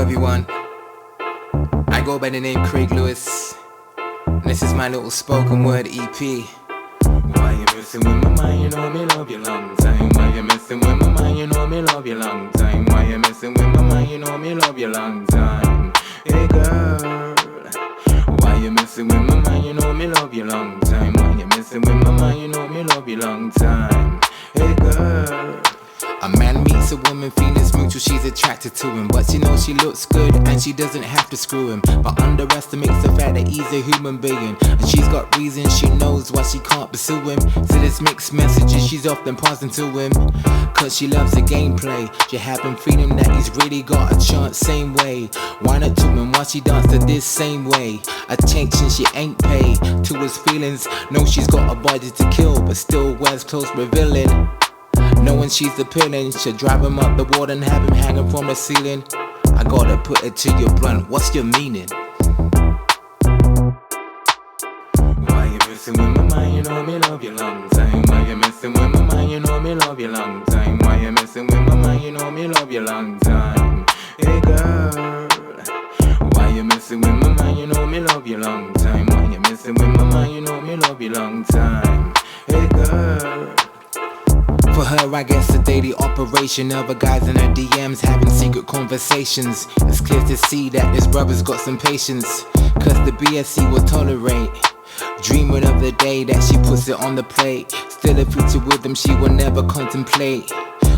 everyone, I go by the name Craig Lewis, and this is my little spoken word EP. Why you messing with my mind? You know me love you long time. Why you messing with my mind? You know me love you long time. Why you messing with my mind? You know me love you long time. Hey girl, why you messing with my mind? You know me love you long time. Why you messing with my mind? You know me love you long time. Hey girl. A man meets a woman, feelings mutual, she's attracted to him. But she knows she looks good and she doesn't have to screw him, but underestimates the fact that he's a human being. And she's got reasons, she knows why she can't pursue him. So there's mixed messages she's often passing to him, cause she loves the gameplay. She had been feeling that he's really got a chance same way. Why not to him while she dance to this same way? Attention she ain't paid to his feelings. Knows she's got a body to kill, but still wears clothes revealing. Knowing she's appealing, should drive him up the wall and have him hanging from the ceiling. I gotta put it to you blunt, what's your meaning? Why you messing with my mind? You know me love you long time. Why you messing with my mind? You know me love you long time. Why you messing with my mind? You know me love you long time. Hey girl, why you messing with my mind? You know me love you long time. Why you messing with my mind? You know me love you long time. Hey girl. For her, I guess a daily operation. Other guys in her DMs having secret conversations. It's clear to see that this brother's got some patience, cause the BS he will tolerate. Dreaming of the day that she puts it on the plate. Still a future with him she will never contemplate.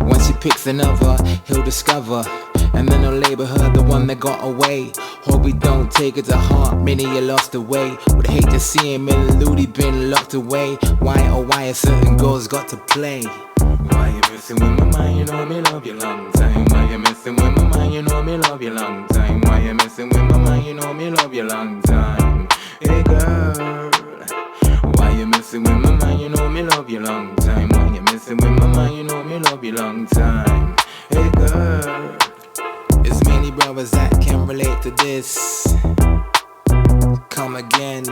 When she picks another, he'll discover, and then he'll label her the one that got away. Hope we don't take it to heart, many you lost away. Would hate to see him in the loot, he been locked away. Why oh why a certain girl's got to play? Why you messing with my mind? You know me love you long time. Why you messing with my mind? You know me love you long time. Why you messing with my mind? You know me love you long time. Hey girl, why you messing with my mind? You know me love you long time. Why you messing with my mind? You know me love you long time. Hey girl. There's many brothers that can relate to this. Come again.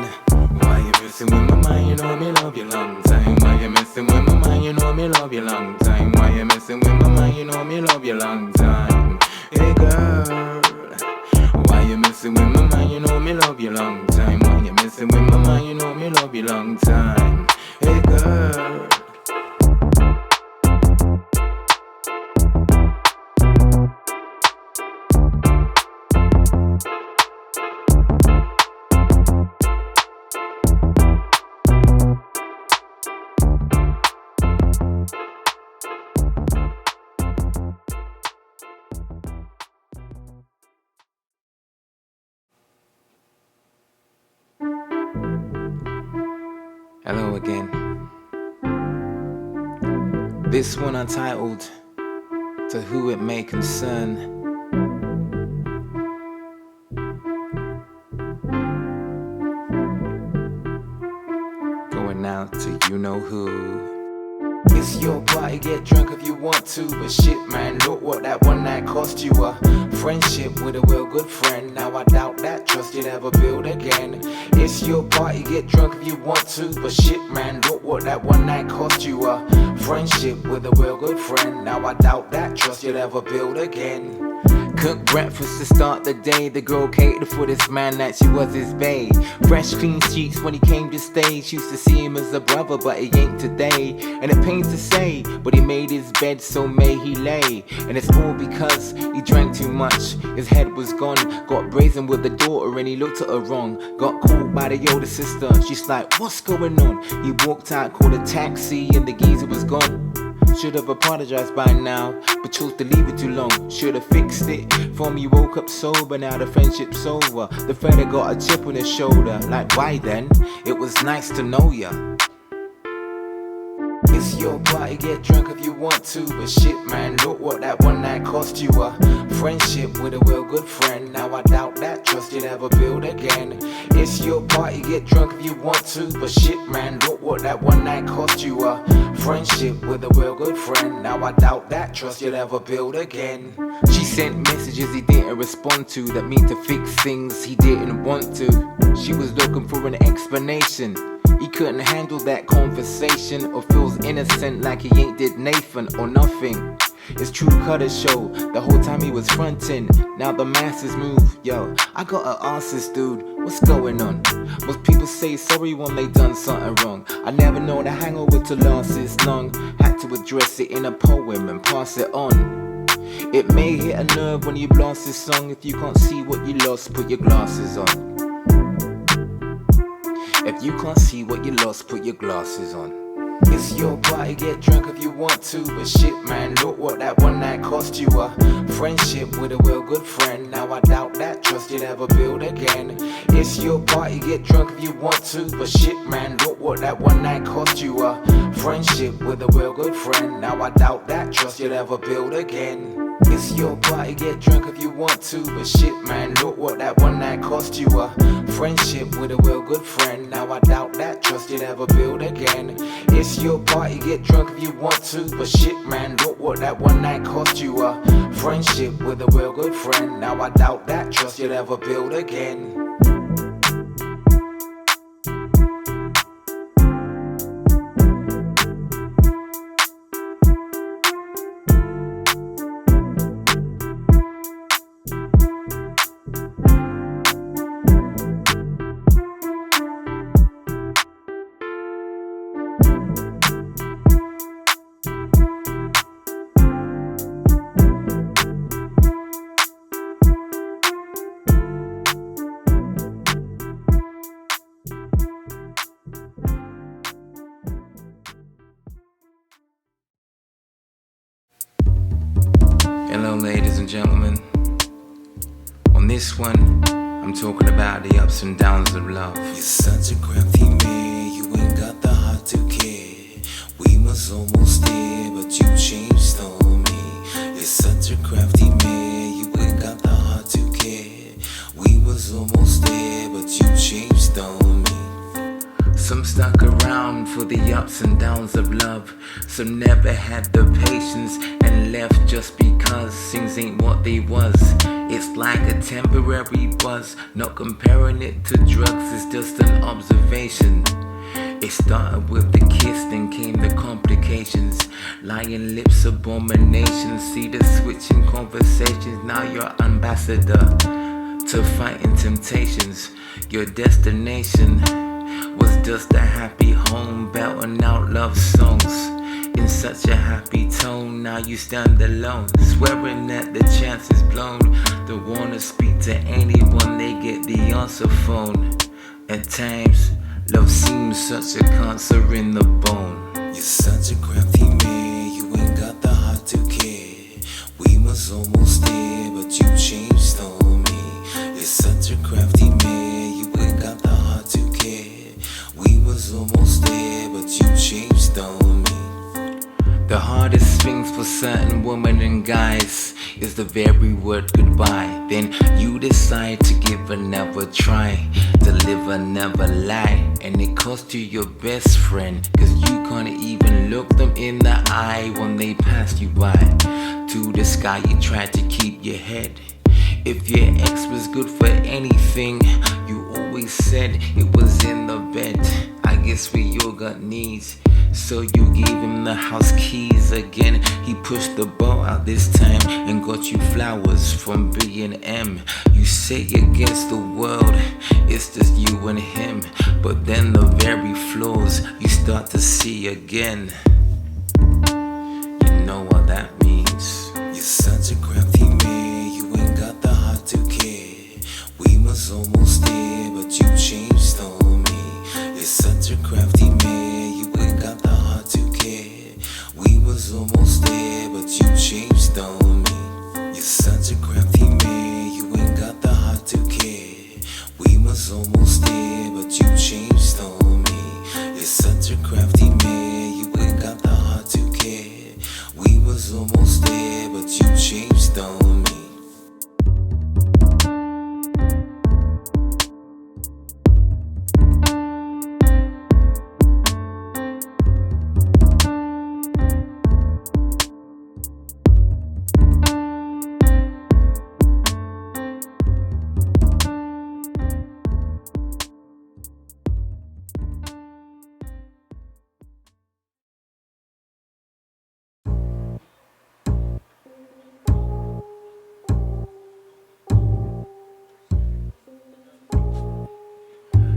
Why you messing with my mind? You know me love you long time. Why you messing with my mind? You know me love you long time. Why you messing with my mind? You know me love you long time. Hey girl, why you messing with my mind? You know me love you long time. Why you messing with my mind? You know me love you long time. Hey girl. Hello again. This one untitled, To Who It May Concern. Going out to you know who. It's your party, get drunk if you want to, but shit man, look what that one night cost you. A friendship with a real good friend. Now I doubt that trust you'd ever build again. It's your party, get drunk if you want to, but shit man, look what that one night cost you. A friendship with a real good friend. Now I doubt that trust you'd ever build again. Cook breakfast to start the day. The girl catered for this man that she was his bae. Fresh clean sheets when he came to stay. She used to see him as a brother, but he ain't today. And it pains to say, but he made his bed, so may he lay. And it's all because he drank too much. His head was gone. Got brazen with the daughter and he looked at her wrong. Got called by the older sister. She's like, what's going on? He walked out, called a taxi, and the geezer was gone. Should've apologized by now, but chose to leave it too long. Should've fixed it from you woke up sober, now the friendship's over. The fella got a chip on his shoulder, like why then? It was nice to know ya. It's your party, get drunk if you want to, but shit man, look what that one night cost you. A friendship with a real good friend. Now I doubt that trust you'd ever build again. It's your party, get drunk if you want to, but shit man, look what that one night cost you. A friendship with a real good friend. Now I doubt that trust you'll ever build again. She sent messages he didn't respond to, that mean to fix things he didn't want to. She was looking for an explanation. He couldn't handle that conversation, or feels innocent like he ain't did Nathan or nothing. It's True Cutter show. The whole time he was frontin'. Now the masses move. Yo, I gotta ask this dude, what's going on? Most people say sorry when they done something wrong. I never know the hangover to last this long. Had to address it in a poem and pass it on. It may hit a nerve when you blast this song. If you can't see what you lost, put your glasses on. If you can't see what you lost, put your glasses on. It's your party, get drunk if you want to. But shit man, look what that one night cost you. A friendship with a real good friend. Now I doubt that trust you'll ever build again. It's your party, get drunk if you want to. But shit man, look what that one night cost you. A friendship with a real good friend. Now I doubt that trust you'll ever build again. It's your party, get drunk if you want to. But shit man, look what that one night cost you. A friendship with a real good friend. Now I doubt that trust you'll ever build again. It's your party, get drunk if you want to. But shit man, look what that one night cost you. A friendship with a real good friend. Now I doubt that trust you'll ever build again. Hello ladies and gentlemen. On this one, I'm talking about the ups and downs of love. You're such a crafty man, you ain't got the heart to care. We was almost there, but you changed on me. You're such a crafty man, you ain't got the heart to care. We was almost there, but you changed on me. Some stuck around for the ups and downs of love. Some never had the patience and left just because things ain't what they was. It's like a temporary buzz. Not comparing it to drugs, it's just an observation. It started with the kiss, then came the complications. Lying lips, abominations. See the switching conversations. Now you're ambassador to fighting temptations. Your destination was just a happy home, belting out love songs in such a happy tone. Now you stand alone, swearing that the chance is blown. Don't wanna speak to anyone, they get the answer phone. At times, love seems such a cancer in the bone. You're such a crafty man, you ain't got the heart to care. We was almost there, but you changed on me. You're such a crafty man, you ain't got the heart to care. We was almost there, but you changed on me. The hardest things for certain women and guys is the very word goodbye. Then you decide to give another try, to live another lie. And it cost you your best friend, cause you can't even look them in the eye when they pass you by. To the sky you tried to keep your head. If your ex was good for anything, you always said it was in the bed. I guess we all got needs, so you gave him the house keys again. He pushed the boat out this time and got you flowers from B&M. You say against the world, it's just you and him. But then the very flaws you start to see again. You know what that means. You're such a crafty man, you ain't got the heart to care. We was almost there, but you changed on me. You're such a crafty man, you ain't got the heart to care. We was almost there, but you changed on me. You're such a crafty man, you ain't got the heart to care. We was almost there, but you changed on me. You're such a crafty man, you ain't got the heart to care. We was almost there, but you changed on me.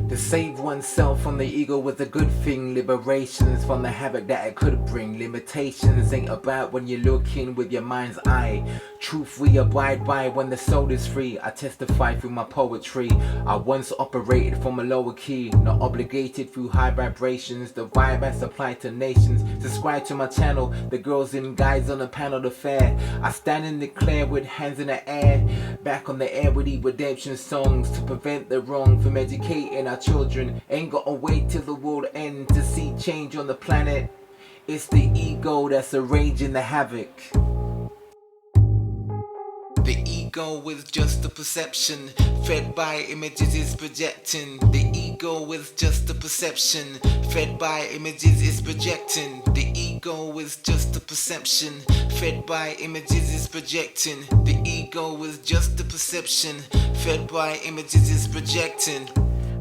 To save oneself from the ego was a good thing. Liberations from the havoc that it could bring. Limitations ain't about when you're looking with your mind's eye. Truth we abide by when the soul is free. I testify through my poetry. I once operated from a lower key, not obligated through high vibrations. The vibe I supply to nations. Subscribe to my channel, the girls and guys on the panel affair. I stand and declare with hands in the air. Back on the air with the redemption songs to prevent the wrong from educating our children. Ain't gotta wait till the world ends to see change on the planet. It's the ego that's arranging the havoc. The ego is just a perception, fed by images is projecting. The ego is just a perception, fed by images is projecting. The ego is just a perception, fed by images is projecting. The ego is just a perception, fed by images is projecting.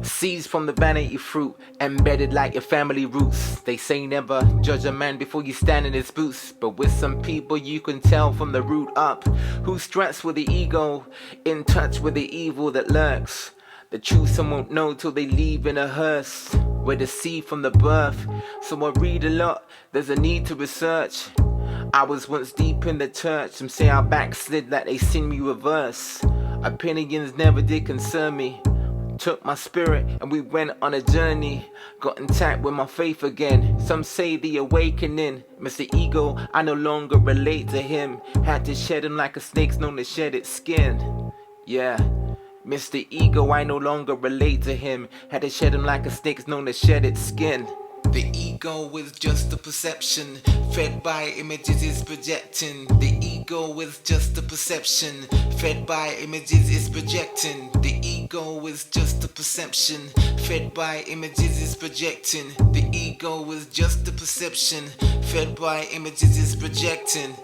Seeds from the vanity fruit, embedded like your family roots. They say never judge a man before you stand in his boots. But with some people you can tell from the root up who's stressed with the ego, in touch with the evil that lurks. The truth some won't know till they leave in a hearse, where the seed from the birth. So I read a lot, there's a need to research. I was once deep in the church, some say I backslid like they seen me reverse. Opinions never did concern me. Took my spirit and we went on a journey. Got intact with my faith again. Some say the awakening. Mr. Ego, I no longer relate to him. Had to shed him like a snake's known to shed its skin. Yeah, Mr. Ego, I no longer relate to him. Had to shed him like a snake's known to shed its skin. The ego is just a perception, fed by images is projecting. The ego is just a perception, fed by images is projecting. The ego is just a perception, fed by images is projecting. The ego is just a perception, fed by images is projecting.